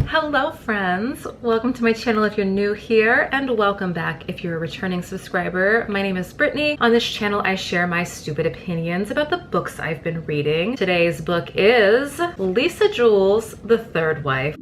Hello friends, welcome to my channel if you're new here, and welcome back if you're a returning subscriber. My name is Brittany. On this channel I share my stupid opinions about the books I've been reading. Today's book is Lisa Jewell's The Third Wife,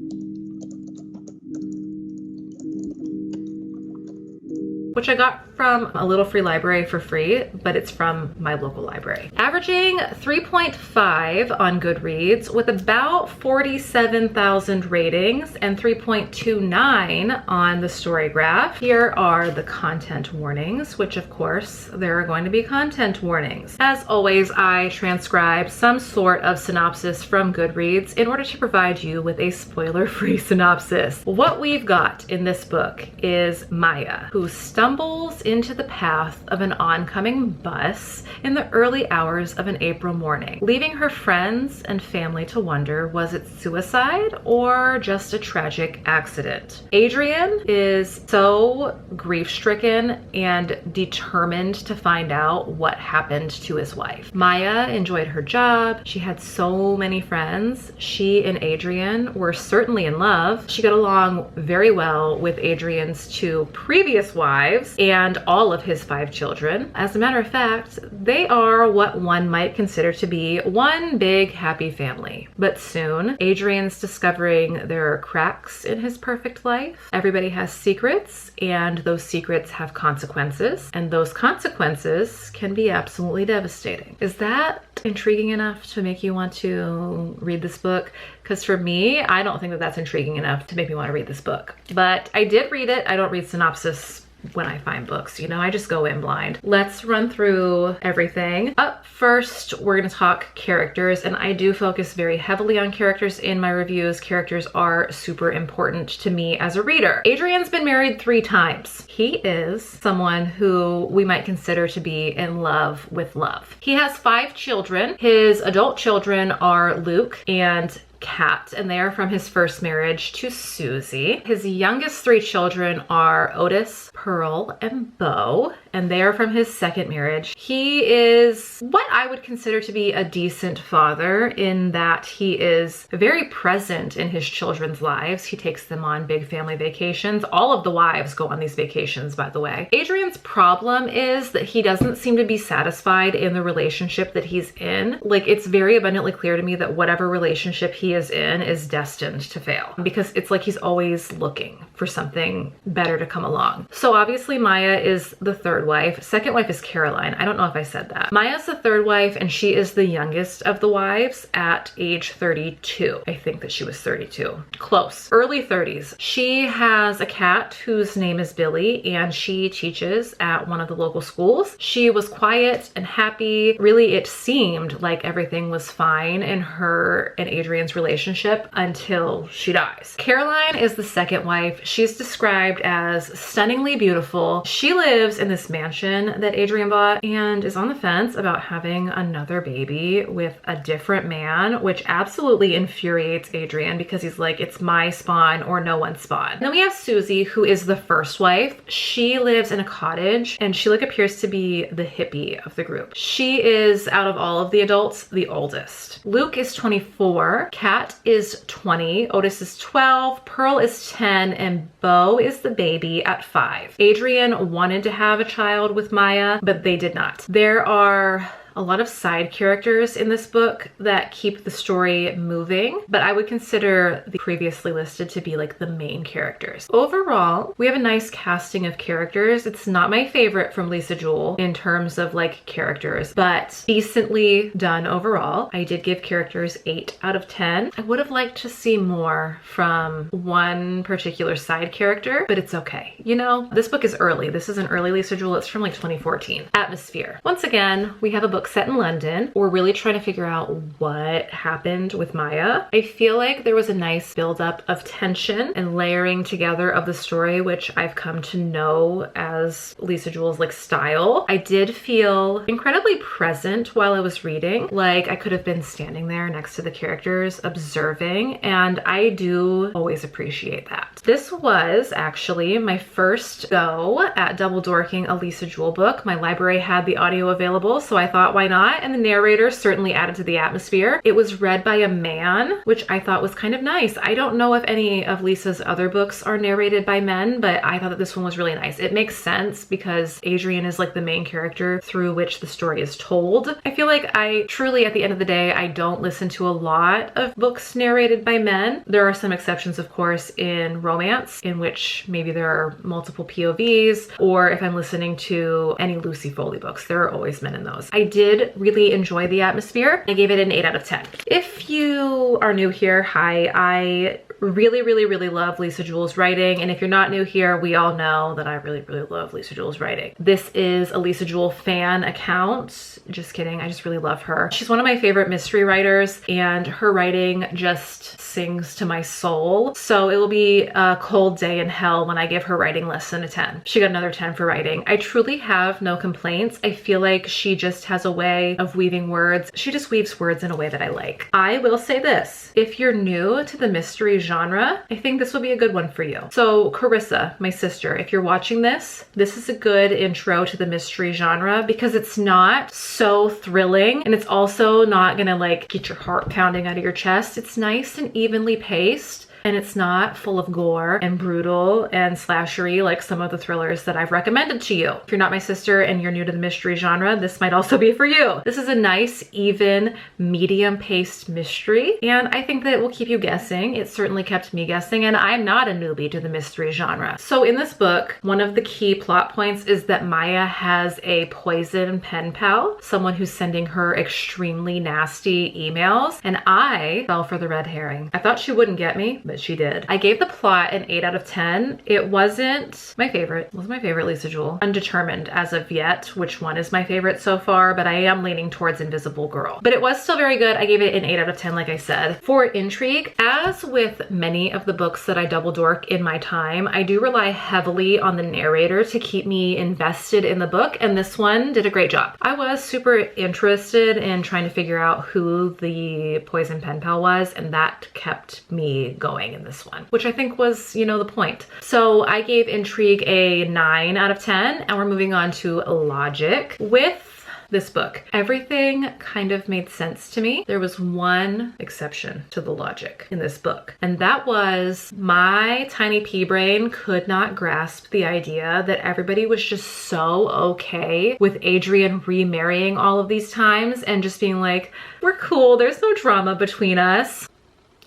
which I got from a little free library for free, but it's from my local library. Averaging 3.5 on Goodreads with about 47,000 ratings and 3.29 on the storygraph. Here are the content warnings, which of course there are going to be content warnings. As always, I transcribe some sort of synopsis from Goodreads in order to provide you with a spoiler-free synopsis. What we've got in this book is Maya, who stumbles into the path of an oncoming bus in the early hours of an April morning, leaving her friends and family to wonder, was it suicide or just a tragic accident? Adrian is so grief-stricken and determined to find out what happened to his wife. Maya enjoyed her job. She had so many friends. She and Adrian were certainly in love. She got along very well with Adrian's two previous wives and all of his 5 children. As a matter of fact, they are what one might consider to be one big happy family. But soon, Adrian's discovering there are cracks in his perfect life. Everybody has secrets, and those secrets have consequences, and those consequences can be absolutely devastating. Is that intriguing enough to make you want to read this book? Because for me, I don't think that that's intriguing enough to make me want to read this book. But I did read it. I don't read synopsis when I find books, you know, I just go in blind. Let's run through everything. Up first, we're going to talk characters, and I do focus very heavily on characters in my reviews. Characters are super important to me as a reader. Adrian's been married 3 times. He is someone who we might consider to be in love with love. He has 5 children. His adult children are Luke and Kat, and they are from his first marriage to Susie. His youngest 3 children are Otis, Pearl, and Bo, and they are from his second marriage. He is what I would consider to be a decent father in that he is very present in his children's lives. He takes them on big family vacations. All of the wives go on these vacations, by the way. Adrian's problem is that he doesn't seem to be satisfied in the relationship that he's in. Like, it's very abundantly clear to me that whatever relationship he is in is destined to fail, because it's like he's always looking for something better to come along. So obviously Maya is the third wife. Second wife is Caroline. I don't know if I said that. Maya's the third wife, and she is the youngest of the wives at age 32. I think that she was 32. Close. Early 30s. She has a cat whose name is Billy, and she teaches at one of the local schools. She was quiet and happy. Really, it seemed like everything was fine in her and Adrian's relationship until she dies. Caroline is the second wife. She's described as stunningly beautiful. She lives in this mansion that Adrian bought and is on the fence about having another baby with a different man, which absolutely infuriates Adrian because he's like, it's my spawn or no one's spawn. Then we have Susie, who is the first wife. She lives in a cottage, and she appears to be the hippie of the group. She is, out of all of the adults, the oldest. Luke is 24. Kat is 20, Otis is 12, Pearl is 10, and Bo is the baby at 5. Adrian wanted to have a child with Maya, but they did not. There are a lot of side characters in this book that keep the story moving, but I would consider the previously listed to be like the main characters. Overall, we have a nice casting of characters. It's not my favorite from Lisa Jewell in terms of like characters, but decently done overall. I did give characters 8 out of 10. I would have liked to see more from one particular side character, but it's okay. You know, this book is early. This is an early Lisa Jewell. It's from like 2014. Atmosphere. Once again, we have a book set in London. We're really trying to figure out what happened with Maya. I feel like there was a nice buildup of tension and layering together of the story, which I've come to know as Lisa Jewell's like style. I did feel incredibly present while I was reading. Like I could have been standing there next to the characters observing, and I do always appreciate that. This was actually my first go at double dorking a Lisa Jewell book. My library had the audio available, so I thought, why not? And the narrator certainly added to the atmosphere. It was read by a man, which I thought was kind of nice. I don't know if any of Lisa's other books are narrated by men, but I thought that this one was really nice. It makes sense because Adrian is like the main character through which the story is told. I feel like I truly, at the end of the day, I don't listen to a lot of books narrated by men. There are some exceptions, of course, in romance, in which maybe there are multiple POVs, or if I'm listening to any Lucy Foley books, there are always men in those. I did really enjoy the atmosphere. I gave it an 8 out of 10. If you are new here, hi, I really love Lisa Jewell's writing, and if you're not new here, we all know that I really love Lisa Jewell's writing. This is a Lisa Jewell fan account. Just kidding, I just really love her. She's one of my favorite mystery writers, and her writing just sings to my soul. So it will be a cold day in hell when I give her writing less than a 10. She got another 10 for writing. I truly have no complaints. I feel like she just has a way of weaving words. She just weaves words in a way that I like. I will say this, if you're new to the mystery genre, I think this will be a good one for you. So Carissa, my sister, if you're watching this, this is a good intro to the mystery genre because it's not so thrilling, and it's also not gonna like get your heart pounding out of your chest. It's nice and evenly paced, and it's not full of gore and brutal and slashery like some of the thrillers that I've recommended to you. If you're not my sister and you're new to the mystery genre, this might also be for you. This is a nice, even, medium-paced mystery, and I think that it will keep you guessing. It certainly kept me guessing, and I'm not a newbie to the mystery genre. So in this book, one of the key plot points is that Maya has a poison pen pal, someone who's sending her extremely nasty emails, and I fell for the red herring. I thought she wouldn't get me, but she did. I gave the plot an 8 out of 10. It wasn't my favorite. It wasn't my favorite Lisa Jewell. Undetermined as of yet which one is my favorite so far, but I am leaning towards Invisible Girl. But it was still very good. I gave it an 8 out of 10, like I said. For intrigue, as with many of the books that I double dork in my time, I do rely heavily on the narrator to keep me invested in the book, and this one did a great job. I was super interested in trying to figure out who the poison pen pal was, and that kept me going in this one, which I think was, you know, the point. So I gave intrigue a 9 out of 10, and we're moving on to logic. With this book, everything kind of made sense to me. There was one exception to the logic in this book, and that was my tiny pea brain could not grasp the idea that everybody was just so okay with Adrian remarrying all of these times and just being like, we're cool, there's no drama between us.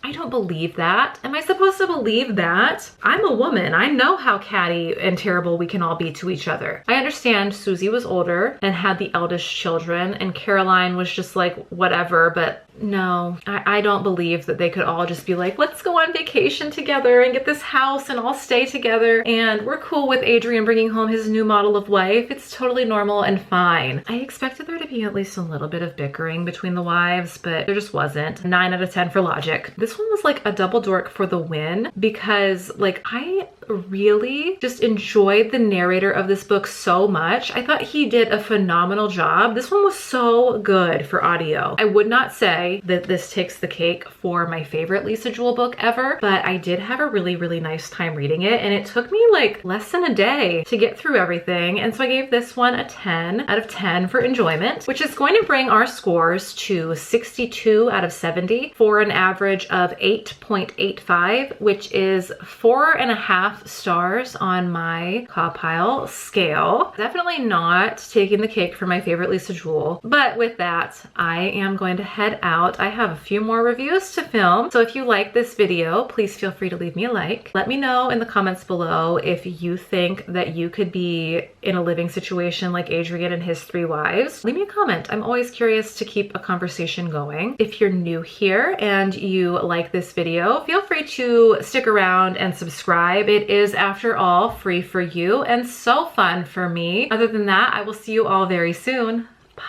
I don't believe that. Am I supposed to believe that? I'm a woman. I know how catty and terrible we can all be to each other. I understand Susie was older and had the eldest children, and Caroline was just like, whatever, but no, I don't believe that they could all just be like, let's go on vacation together and get this house and all stay together, and we're cool with Adrian bringing home his new model of wife. It's totally normal and fine. I expected there to be at least a little bit of bickering between the wives, but there just wasn't. 9 out of 10 for logic. This one was like a double dork for the win because like I really just enjoyed the narrator of this book so much. I thought he did a phenomenal job. This one was so good for audio. I would not say that this takes the cake for my favorite Lisa Jewell book ever, but I did have a really nice time reading it, and it took me like less than a day to get through everything, and so I gave this one a 10 out of 10 for enjoyment, which is going to bring our scores to 62 out of 70 for an average of 8.85, which is 4.5 stars on my CAWPILE scale. Definitely not taking the cake for my favorite Lisa Jewell, but with that, I am going to head out. I have a few more reviews to film, so if you like this video, please feel free to leave me a like. Let me know in the comments below if you think that you could be in a living situation like Adrian and his 3 wives. Leave me a comment. I'm always curious to keep a conversation going. If you're new here and you like this video, feel free to stick around and subscribe. It is, after all, free for you and so fun for me. Other than that, I will see you all very soon. Bye.